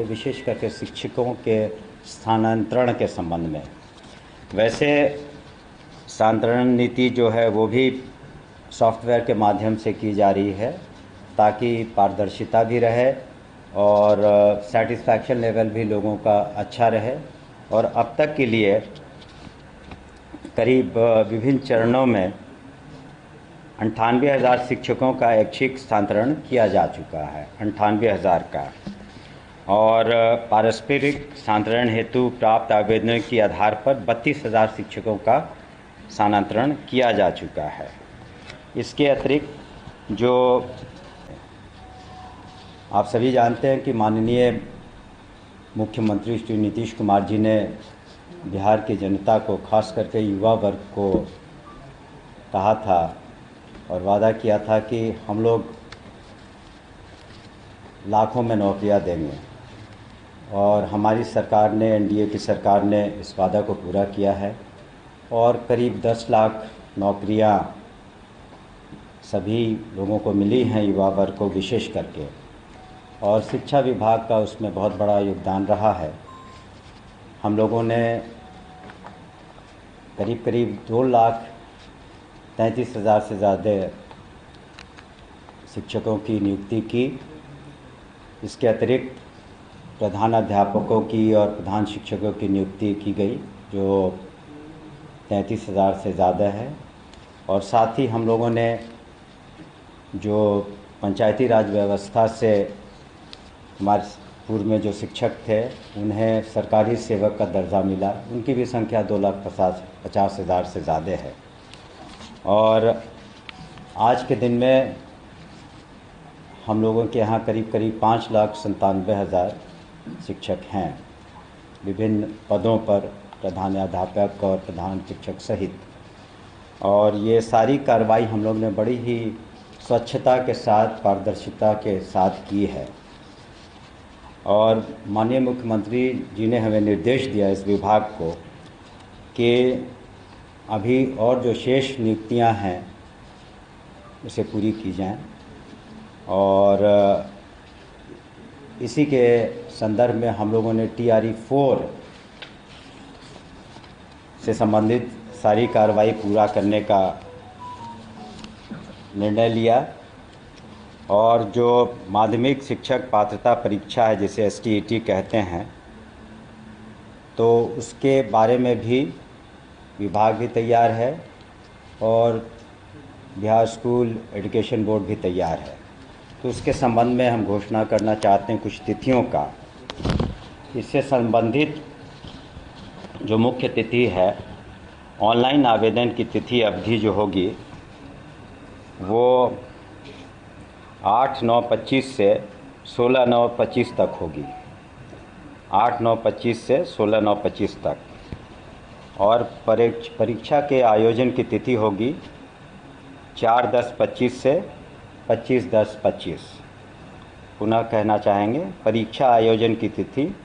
विशेष करके शिक्षकों के स्थानांतरण के संबंध में। वैसे स्थानांतरण नीति जो है वो भी सॉफ्टवेयर के माध्यम से की जा रही है ताकि पारदर्शिता भी रहे और सेटिस्फैक्शन लेवल भी लोगों का अच्छा रहे। और अब तक के लिए करीब विभिन्न चरणों में 98,000 शिक्षकों का ऐच्छिक स्थानांतरण किया जा चुका है, 98,000 का। और पारस्परिक स्थानांतरण हेतु प्राप्त आवेदनों के आधार पर 32,000 शिक्षकों का स्थानांतरण किया जा चुका है। इसके अतिरिक्त जो आप सभी जानते हैं कि माननीय मुख्यमंत्री श्री नीतीश कुमार जी ने बिहार की जनता को, खास करके युवा वर्ग को कहा था और वादा किया था कि हम लोग लाखों में नौकरियां देंगे। और हमारी सरकार ने, एनडीए की सरकार ने इस वादा को पूरा किया है और करीब 10 लाख नौकरियां सभी लोगों को मिली हैं, युवा वर्ग को विशेष करके। और शिक्षा विभाग का उसमें बहुत बड़ा योगदान रहा है। हम लोगों ने करीब 2,33,000 से ज़्यादा शिक्षकों की नियुक्ति की। इसके अतिरिक्त प्रधानाध्यापकों की और प्रधान शिक्षकों की नियुक्ति की गई जो 33,000 से ज़्यादा है। और साथ ही हम लोगों ने जो पंचायती राज व्यवस्था से हमारे पूर्व में जो शिक्षक थे उन्हें सरकारी सेवक का दर्जा मिला, उनकी भी संख्या 2,50,000 से ज़्यादा है। और आज के दिन में हम लोगों के यहाँ करीब 5,97,000 शिक्षक हैं विभिन्न पदों पर, प्रधानाध्यापक और प्रधान शिक्षक सहित। और ये सारी कार्रवाई हम लोग ने बड़ी ही स्वच्छता के साथ, पारदर्शिता के साथ की है। और माननीय मुख्यमंत्री जी ने हमें निर्देश दिया इस विभाग को कि अभी और जो शेष नियुक्तियां हैं उसे पूरी की जाएं। और इसी के संदर्भ में हम लोगों ने TRE 4 से संबंधित सारी कार्रवाई पूरा करने का निर्णय लिया। और जो माध्यमिक शिक्षक पात्रता परीक्षा है, जिसे STET कहते हैं, तो उसके बारे में भी विभाग भी तैयार है और बिहार स्कूल एजुकेशन बोर्ड भी तैयार है। तो उसके संबंध में हम घोषणा करना चाहते हैं कुछ तिथियों का। इससे संबंधित जो मुख्य तिथि है, ऑनलाइन आवेदन की तिथि अवधि जो होगी वो 8/9/25 से 16/9/25 तक होगी, 8/9/25 से 16/9/25 तक। और परीक्षा के आयोजन की तिथि होगी 4/10/25 से 25/10/25। पुनः कहना चाहेंगे, परीक्षा आयोजन की तिथि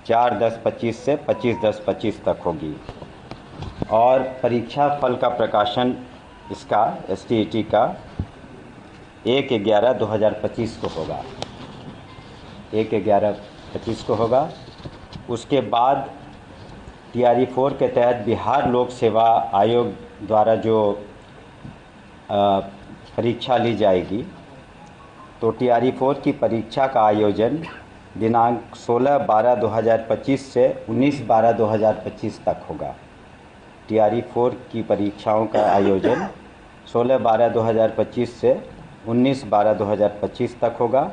4/10/25 से 25/10/25 तक होगी। और परीक्षा फल का प्रकाशन इसका STET का 1/11/2025 को होगा, 1/11/25 को होगा। उसके बाद TRE 4 के तहत बिहार लोक सेवा आयोग द्वारा जो परीक्षा ली जाएगी, तो TRE 4 की परीक्षा का आयोजन दिनांक 16/12/2025 से 19/12/2025 तक होगा। TRE 4 की परीक्षाओं का आयोजन 16/12/2025 से 19/12/2025 तक होगा।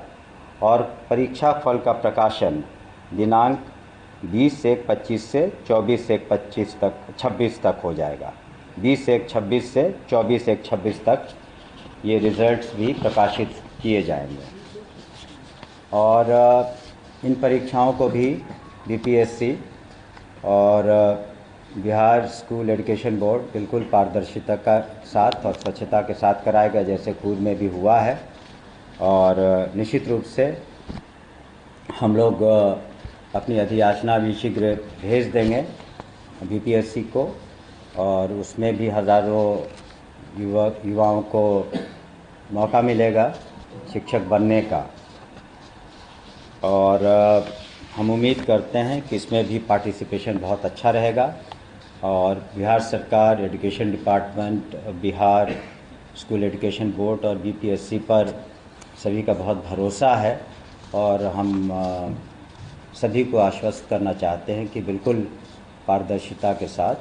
और परीक्षा फल का प्रकाशन दिनांक 20/1/25 से 24/1/25 तक, 26 तक हो जाएगा। 20/1/26 से 24/1/26 तक ये रिज़ल्ट्स भी प्रकाशित किए जाएंगे। और इन परीक्षाओं को भी BPSC और बिहार स्कूल एजुकेशन बोर्ड बिल्कुल पारदर्शिता का साथ और स्वच्छता के साथ कराएगा, जैसे पूर्व में भी हुआ है। और निश्चित रूप से हम लोग अपनी अधियाचना भी शीघ्र भेज देंगे BPSC को, और उसमें भी हज़ारों युवाओं को मौका मिलेगा शिक्षक बनने का। और हम उम्मीद करते हैं कि इसमें भी पार्टिसिपेशन बहुत अच्छा रहेगा और बिहार सरकार, education department, Bihar school education board और बीपीएससी पर सभी का बहुत भरोसा है और हम सभी को आश्वस्त करना चाहते हैं कि बिल्कुल पारदर्शिता के साथ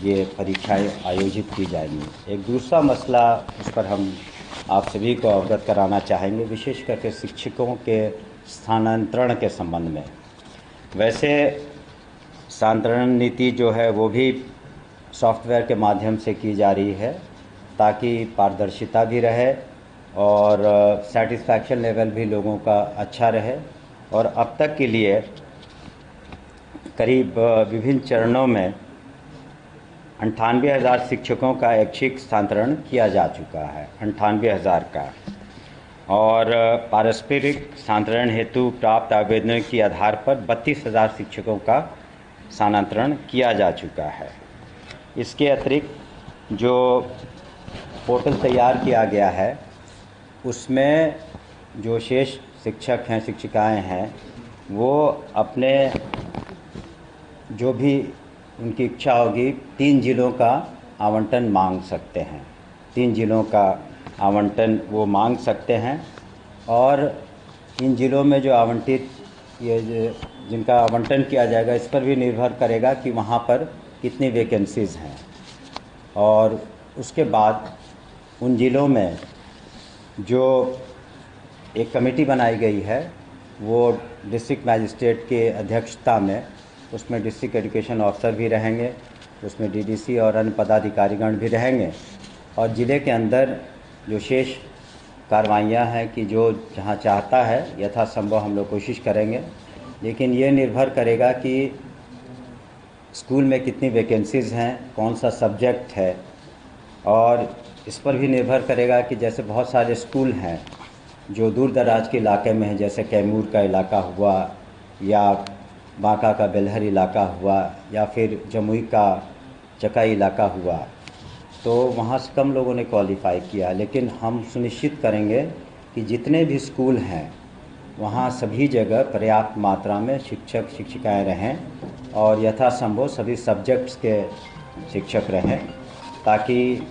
ये परीक्षाएं आयोजित की जाएंगी। एक दूसरा मसला उस पर हम आप सभी को अवगत कराना चाहेंगे, विशेष करके शिक्षकों के स्थानांतरण के संबंध में। वैसे स्थानांतरण नीति जो है वो भी सॉफ्टवेयर के माध्यम से की जा रही है ताकि पारदर्शिता भी रहे और सेटिस्फैक्शन लेवल भी लोगों का अच्छा रहे। और अब तक के लिए करीब विभिन्न चरणों में 98,000 शिक्षकों का ऐच्छिक स्थानांतरण किया जा चुका है, 98,000 का। और पारस्परिक स्थानांतरण हेतु प्राप्त आवेदनों के आधार पर 32,000 शिक्षकों का स्थानांतरण किया जा चुका है। इसके अतिरिक्त जो पोर्टल तैयार किया गया है उसमें जो शेष शिक्षक हैं, शिक्षिकाएं हैं, वो अपने जो भी उनकी इच्छा होगी 3 जिलों का आवंटन मांग सकते हैं। 3 जिलों का आवंटन वो मांग सकते हैं और इन जिलों में जो आवंटित जिनका आवंटन किया जाएगा इस पर भी निर्भर करेगा कि वहाँ पर कितनी वैकेंसीज़ हैं। और उसके बाद उन जिलों में जो एक कमेटी बनाई गई है वो डिस्ट्रिक्ट मैजिस्ट्रेट के अध्यक्षता में, उसमें डिस्ट्रिक्ट एजुकेशन ऑफिसर भी रहेंगे, उसमें डीडीसी और अन्य पदाधिकारीगण भी रहेंगे और ज़िले के अंदर जो शेष कार्रवाइयाँ हैं कि जो जहाँ चाहता है यथासंभव हम लोग कोशिश करेंगे, लेकिन ये निर्भर करेगा कि स्कूल में कितनी वैकेंसीज़ हैं, कौन सा सब्जेक्ट है। और इस पर भी निर्भर करेगा कि जैसे बहुत सारे स्कूल हैं जो दूर दराज के इलाके में हैं, जैसे कैमूर का इलाका हुआ या बांका का बेलहर इलाका हुआ या फिर जमुई का चकाई इलाका हुआ, तो वहाँ से कम लोगों ने क्वालिफ़ाई किया। लेकिन हम सुनिश्चित करेंगे कि जितने भी स्कूल हैं वहाँ सभी जगह पर्याप्त मात्रा में शिक्षक शिक्षिकाएं रहें और यथासंभव सभी सब्जेक्ट्स के शिक्षक रहें ताकि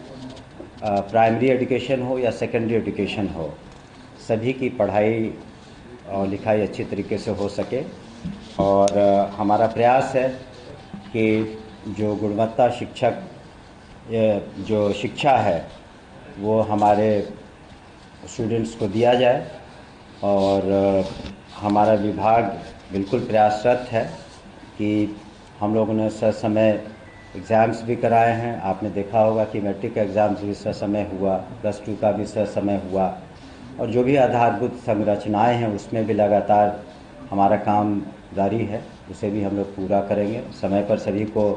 प्राइमरी एजुकेशन हो या सेकेंडरी एजुकेशन हो, सभी की पढ़ाई और लिखाई अच्छी तरीके से हो सके। और हमारा प्रयास है कि जो गुणवत्ता शिक्षक जो शिक्षा है वो हमारे स्टूडेंट्स को दिया जाए और हमारा विभाग बिल्कुल प्रयासरत है कि हम लोगों ने समय एग्ज़ाम्स भी कराए हैं। आपने देखा होगा कि मैट्रिक का एग्ज़ाम्स भी समय हुआ, +2 का भी समय हुआ और जो भी आधारभूत संरचनाएं हैं उसमें भी लगातार हमारा काम जारी है, उसे भी हम लोग पूरा करेंगे। समय पर सभी को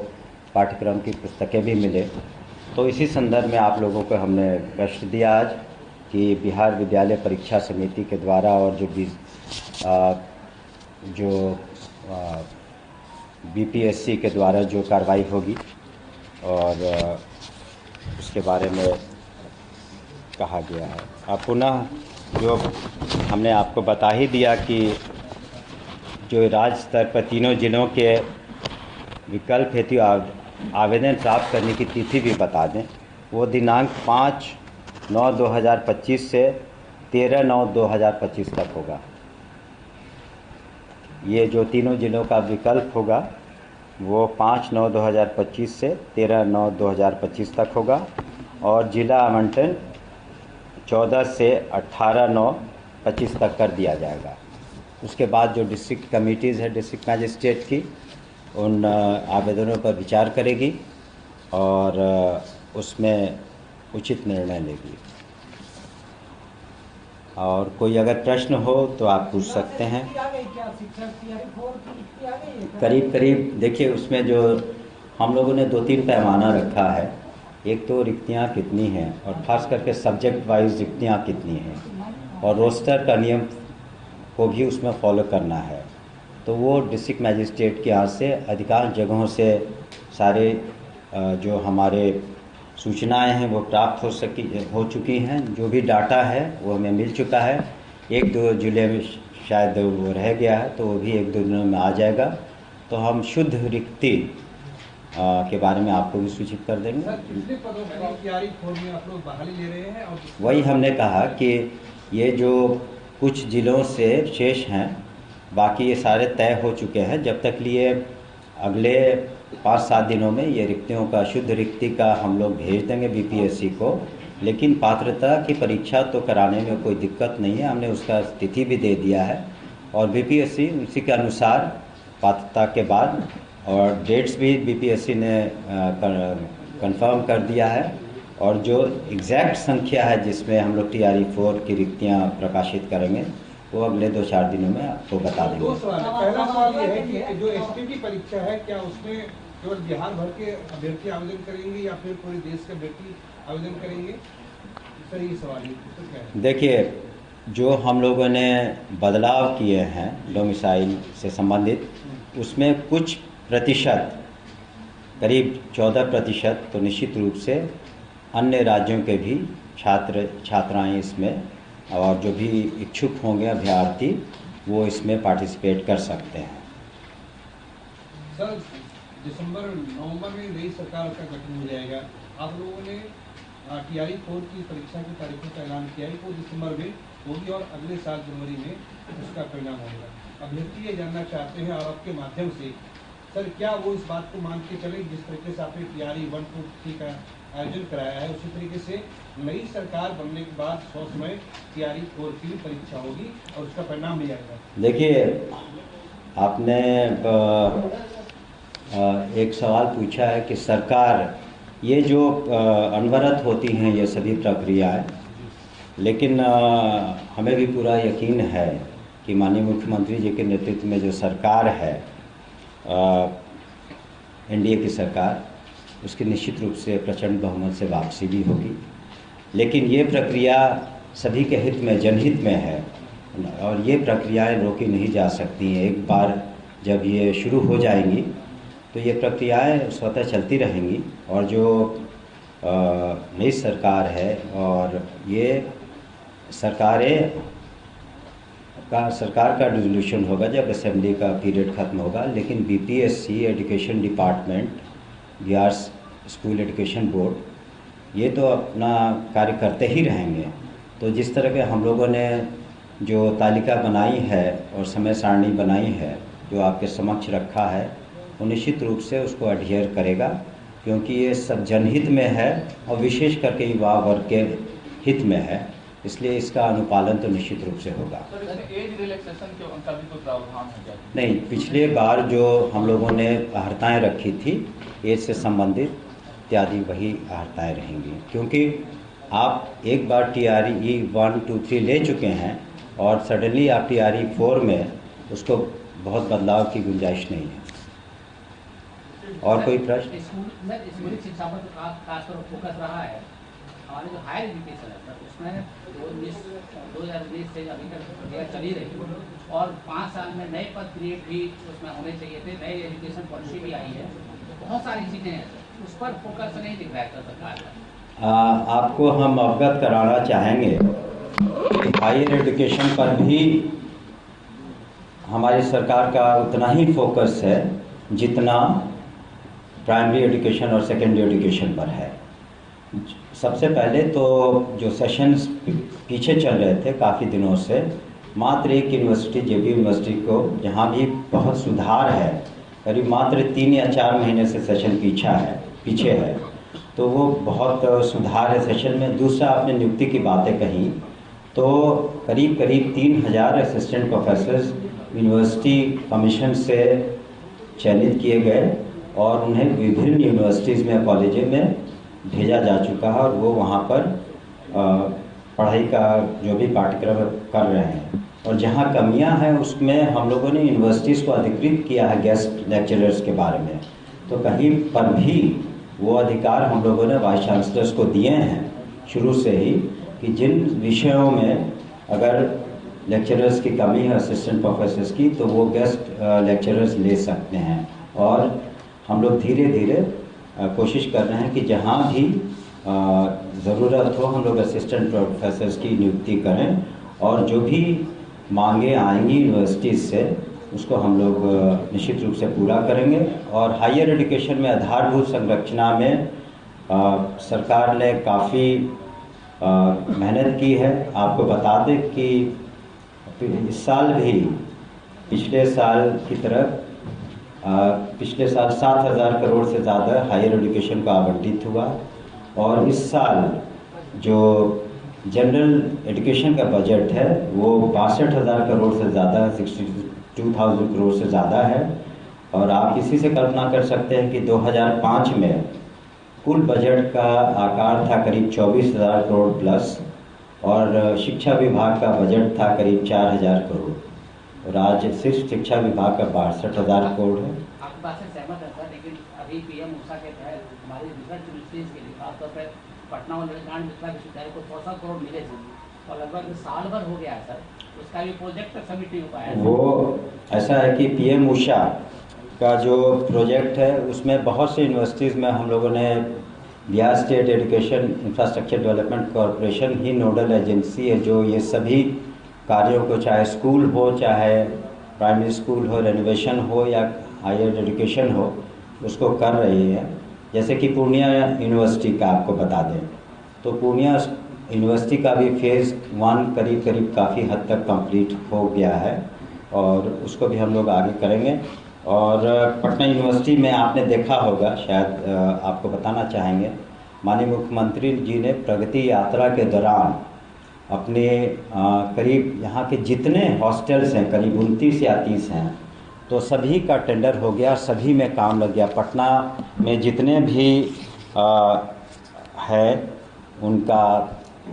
पाठ्यक्रम की पुस्तकें भी मिले। तो इसी संदर्भ में आप लोगों को हमने कष्ट दिया आज कि बिहार विद्यालय परीक्षा समिति के द्वारा और जो बीपीएससी के द्वारा जो कार्रवाई होगी और उसके बारे में कहा गया है। अब पुनः जो हमने आपको बता ही दिया कि जो राज्य स्तर पर तीनों जिलों के विकल्प हेतु आवेदन प्राप्त करने की तिथि भी बता दें। वो दिनांक 5/9/2025 से 13/9/2025 तक होगा। ये जो तीनों जिलों का विकल्प होगा वो 5/9/2025 से 13/9/2025 तक होगा और जिला आवंटन 14 से 18/9/25 तक कर दिया जाएगा। उसके बाद जो डिस्ट्रिक्ट कमिटीज़ है डिस्ट्रिक्ट मैजिस्ट्रेट की, उन आवेदनों पर विचार करेगी और उसमें उचित निर्णय लेगी। और कोई अगर प्रश्न हो तो आप पूछ सकते हैं। करीब देखिए उसमें जो हम लोगों ने 2-3 पैमाना रखा है। एक तो रिक्तियाँ कितनी हैं और ख़ास करके सब्जेक्ट वाइज रिक्तियाँ कितनी हैं और रोस्टर का नियम को भी उसमें फॉलो करना है। तो वो डिस्ट्रिक्ट मैजिस्ट्रेट के यहाँ से अधिकांश जगहों से सारे जो हमारे सूचनाएं हैं वो प्राप्त हो चुकी हैं। जो भी डाटा है वो हमें मिल चुका है। 1-2 जिले में शायद वो रह गया है, तो वो भी 1-2 दिनों में आ जाएगा। तो हम शुद्ध रिक्ति के बारे में आपको भी सूचित कर देंगे। सर, कितने पदों पर तैयारी फौज में आप लोग बहाली ले रहे हैं? और वही हमने कहा कि ये जो कुछ ज़िलों से शेष हैं, बाकी ये सारे तय हो चुके हैं। जब तक लिए अगले 5-7 दिनों में ये रिक्तियों का, शुद्ध रिक्ति का हम लोग भेज देंगे बीपीएससी को। लेकिन पात्रता की परीक्षा तो कराने में कोई दिक्कत नहीं है, हमने उसका तिथि भी दे दिया है और बीपीएससी उसी के अनुसार पात्रता के बाद, और डेट्स भी बीपीएससी ने कंफर्म कर दिया है। और जो एग्जैक्ट संख्या है जिसमें हम लोग TRE 4 की रिक्तियाँ प्रकाशित करेंगे, वो अगले 2-4 दिनों में आपको बता देंगे। 2 सवाल है। पहला सवाल ये है कि जो STT परीक्षा है, क्या उसमें केवल बिहार भर के अभ्यर्थी आवेदन करेंगे या फिर पूरे देश के अभ्यर्थी आवेदन करेंगे? सर, ये सवाल है, तो क्या है? देखिए, जो हम लोगों ने बदलाव किए हैं डोमिसाइल से संबंधित, उसमें कुछ प्रतिशत, करीब 14% तो निश्चित रूप से अन्य राज्यों के भी छात्र छात्राएं इसमें, और जो भी इच्छुक होंगे अभ्यर्थी, वो इसमें पार्टिसिपेट कर सकते हैं। सर, नवंबर में नई सरकार का गठन हो जाएगा। आप लोगों ने TRE 4 की परीक्षा की तारीखों का ऐलान किया है, वो दिसंबर में होगी और अगले साल जनवरी में उसका परिणाम होगा। अभ्यर्थी ये जानना चाहते हैं और आपके माध्यम से, सर, क्या वो इस बात को मान के चले जिस तरीके से आपने TRE 1, 2, 3 का आयोजन कराया है, उसी तरीके से नई सरकार बनने के बाद 100 समय TRE 4 की भी परीक्षा होगी और उसका परिणाम भी आएगा? देखिए, आपने एक सवाल पूछा है कि सरकार, ये जो अनवरत होती हैं ये सभी प्रक्रियाएं, लेकिन हमें भी पूरा यकीन है कि माननीय मुख्यमंत्री जी के नेतृत्व में जो सरकार है, NDA की सरकार, उसकी निश्चित रूप से प्रचंड बहुमत से वापसी भी होगी। लेकिन ये प्रक्रिया सभी के हित में, जनहित में है, और ये प्रक्रियाएं रोकी नहीं जा सकती हैं। एक बार जब ये शुरू हो जाएंगी तो ये प्रक्रियाएं स्वतः चलती रहेंगी। और जो नई सरकार है, और ये सरकार का डिसोल्यूशन होगा जब असेंबली का पीरियड ख़त्म होगा। लेकिन BPSC education department, Bihar school education board, ये तो अपना कार्य करते ही रहेंगे। तो जिस तरह के हम लोगों ने जो तालिका बनाई है और समय सारणी बनाई है, जो आपके समक्ष रखा है, वो निश्चित रूप से उसको अडहियर करेगा, क्योंकि ये सब जनहित में है और विशेष करके युवा वर्ग के हित में है, इसलिए इसका अनुपालन तो निश्चित रूप से होगा। एज रिलैक्सेशन का भी कोई प्रावधान हो जाए? नहीं, पिछले बार जो हम लोगों ने हर्ताएँ रखी थी एज से संबंधित इत्यादि, वही हर्ताएँ रहेंगी, क्योंकि आप एक बार TRE 1, 2, 3 ले चुके हैं और सडनली आप TRE 4 में उसको बहुत बदलाव की गुंजाइश नहीं है। और कोई प्रश्न? स्कूली शिक्षा पर खासकर फोकस रहा है। हमारे जो हायर एजुकेशन है सर, उसमें 2020 से अभी तक प्रक्रिया चली रही और 5 साल में नए पद क्रिएट भी उसमें होने चाहिए थे। नई एजुकेशन पॉलिसी भी आई है, बहुत सारी चीज़ें हैं सर, उस पर फोकस नहीं दिख रहा है सरकार का। आपको हम अवगत कराना चाहेंगे कि हायर एजुकेशन पर भी हमारी सरकार का उतना ही फोकस है जितना प्राइमरी एजुकेशन और सेकेंडरी एजुकेशन पर है। सबसे पहले तो जो सेशंस पीछे चल रहे थे काफ़ी दिनों से, मात्र एक यूनिवर्सिटी, JB यूनिवर्सिटी को, जहाँ भी बहुत सुधार है, करीब मात्र 3 या 4 महीने से सेशन पीछे है, तो वो बहुत सुधार है सेशन में। दूसरा, आपने नियुक्ति की बातें कही, तो करीब 3000 असिस्टेंट प्रोफेसर्स यूनिवर्सिटी कमीशन से चयनित किए गए और उन्हें विभिन्न यूनिवर्सिटीज़ में, कॉलेजों में भेजा जा चुका है, और वो वहाँ पर पढ़ाई का जो भी पाठ्यक्रम कर रहे हैं। और जहाँ कमियाँ हैं उसमें हम लोगों ने यूनिवर्सिटीज़ को अधिकृत किया है गेस्ट लेक्चरर्स के बारे में, तो कहीं पर भी वो अधिकार हम लोगों ने वाइस चांसलर्स को दिए हैं शुरू से ही, कि जिन विषयों में अगर लेक्चरर्स की कमी है, असिस्टेंट प्रोफेसर्स की, तो वो गेस्ट लेक्चरर्स ले सकते हैं। और हम लोग धीरे धीरे कोशिश कर रहे हैं कि जहाँ भी ज़रूरत हो हम लोग असिस्टेंट प्रोफेसर्स की नियुक्ति करें, और जो भी मांगे आएंगी यूनिवर्सिटीज़ से, उसको हम लोग निश्चित रूप से पूरा करेंगे। और हायर एजुकेशन में आधारभूत संरचना में सरकार ने काफ़ी मेहनत की है। आपको बता दें कि इस साल भी पिछले साल की तरह पिछले साल 7,000 करोड़ से ज़्यादा हायर एजुकेशन को आवंटित हुआ, और इस साल जो जनरल एजुकेशन का बजट है वो 62,000 करोड़ से ज़्यादा, 62,000 करोड़ से ज़्यादा है। और आप इसी से कल्पना कर सकते हैं कि 2005 में कुल बजट का आकार था करीब 24,000 करोड़ प्लस, और शिक्षा विभाग का बजट था करीब 4,000 करोड़, और आज सिर्फ शिक्षा विभाग का 62,000 करोड़ है। आपकी बात से सहमत है सर, लेकिन अभी पीएम ऊषा के तहत हमारी रिसर्च यूनिवर्सिटीज के लिए खासतौर पर पटना और नालंदा विश्वविद्यालय को 100 करोड़ मिले थे, और लगभग साल भर हो गया है सर, उसका भी प्रोजेक्ट सबमिट नहीं हो पाया है। वो ऐसा है कि पीएम ऊषा का जो प्रोजेक्ट है उसमें बहुत सी यूनिवर्सिटीज़ में हम लोगों ने Bihar state education infrastructure development corporation ही नोडल एजेंसी है जो ये सभी कार्यों को, चाहे स्कूल हो, चाहे प्राइमरी स्कूल हो, रेनोवेशन हो या हायर एजुकेशन हो, उसको कर रही है। जैसे कि पूर्णिया यूनिवर्सिटी का आपको बता दें, तो पूर्णिया यूनिवर्सिटी का भी फेज़ 1 करीब काफ़ी हद तक कंप्लीट हो गया है, और उसको भी हम लोग आगे करेंगे। और पटना यूनिवर्सिटी में आपने देखा होगा, शायद आपको बताना चाहेंगे, माननीय मुख्यमंत्री जी ने प्रगति यात्रा के दौरान अपने करीब यहाँ के जितने हॉस्टल्स हैं, करीब 29 या 30 हैं, तो सभी का टेंडर हो गया, सभी में काम लग गया। पटना में जितने भी है उनका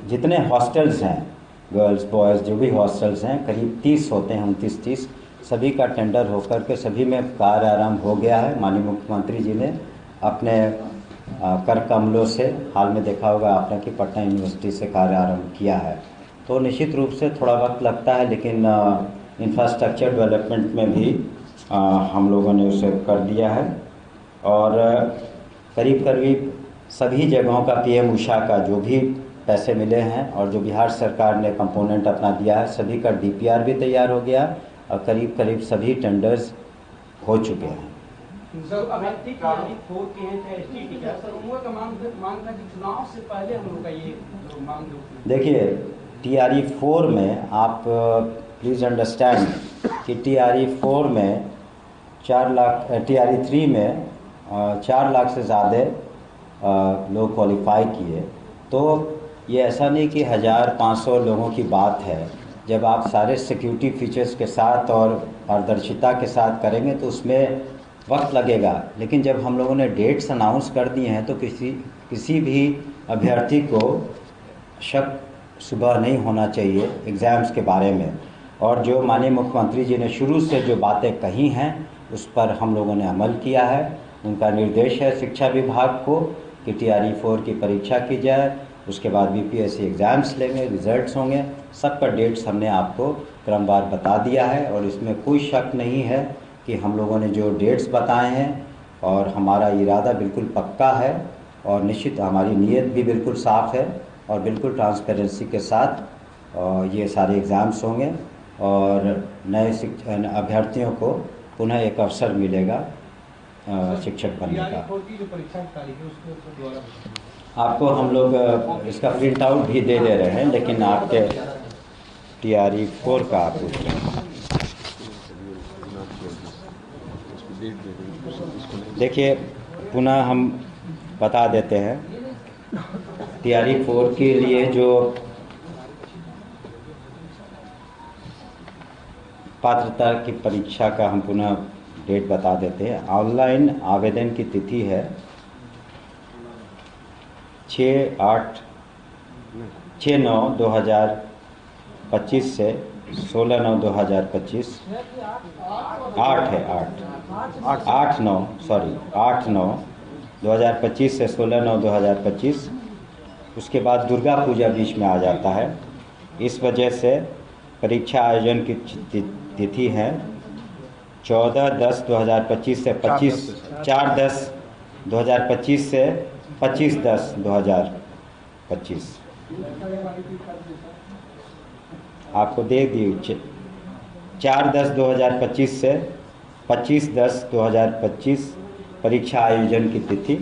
जितने हॉस्टल्स हैं, गर्ल्स बॉयज़ जो भी हॉस्टल्स हैं, करीब 30 होते हैं, 29-30, सभी का टेंडर होकर के सभी में कार्य आरंभ हो गया है। माननीय मुख्यमंत्री जी ने अपने कर कमलों से, हाल में देखा होगा आपने कि पटना यूनिवर्सिटी से कार्य आरंभ किया है। तो निश्चित रूप से थोड़ा वक्त लगता है, लेकिन इंफ्रास्ट्रक्चर डेवलपमेंट में भी हम लोगों ने उसे कर दिया है। और करीब सभी जगहों का पीएम ऊषा का जो भी पैसे मिले हैं और जो बिहार सरकार ने कंपोनेंट अपना दिया है, सभी का डीपीआर भी तैयार हो गया, और करीब सभी टेंडर्स हो चुके हैं। सर अभी टीआरई 4 के हैं चाहे एसटीटी का, सर उन लोगों का मांग था कि चुनाव से पहले हम लोग का ये मांग जो, देखिए टीआरई 4 में आप प्लीज़ अंडरस्टैंड कि टीआरई 4 में 4 लाख, टीआरई 3 में 4 लाख से ज़्यादा लोग क्वालिफाई किए। तो ये ऐसा नहीं कि 1,500 लोगों की बात है। जब आप सारे सिक्योरिटी फीचर्स के साथ और पारदर्शिता के साथ करेंगे तो उसमें वक्त लगेगा, लेकिन जब हम लोगों ने डेट्स अनाउंस कर दिए हैं तो किसी भी अभ्यर्थी को शक सुबह नहीं होना चाहिए एग्ज़ाम्स के बारे में। और जो माननीय मुख्यमंत्री जी ने शुरू से जो बातें कही हैं उस पर हम लोगों ने अमल किया है। उनका निर्देश है शिक्षा विभाग को कि टीआरई 4 की परीक्षा की जाए, उसके बाद बीपीएससी एग्ज़ाम्स लेंगे, रिजल्ट्स होंगे, सबका डेट्स हमने आपको क्रमवार बता दिया है। और इसमें कोई शक नहीं है कि हम लोगों ने जो डेट्स बताए हैं और हमारा इरादा बिल्कुल पक्का है, और निश्चित हमारी नीयत भी बिल्कुल साफ़ है, और बिल्कुल ट्रांसपेरेंसी के साथ ये सारे एग्ज़ाम्स होंगे, और नए अभ्यर्थियों को पुनः एक अवसर मिलेगा शिक्षक बनने का। जो परीक्षा की तारीख है उसको द्वारा आपको हम लोग इसका प्रिंट आउट भी दे रहे हैं, लेकिन आपके टीआरई 4 का आप पूछ रहे हैं। देखिए पुनः हम बता देते हैं, टीआरई 4 के लिए जो पात्रता की परीक्षा का हम पुनः डेट बता देते हैं। ऑनलाइन आवेदन की तिथि है 6/9/2025 से 16/9/2025। 8/9/2025 से 16/9/2025। उसके बाद दुर्गा पूजा बीच में आ जाता है। इस वजह से परीक्षा आयोजन की तिथि है 14/10/2025 से 4/10/2025 से 25/10/2025। आपको दे दी 4/10/2025 से 25/10/2025 परीक्षा आयोजन की तिथि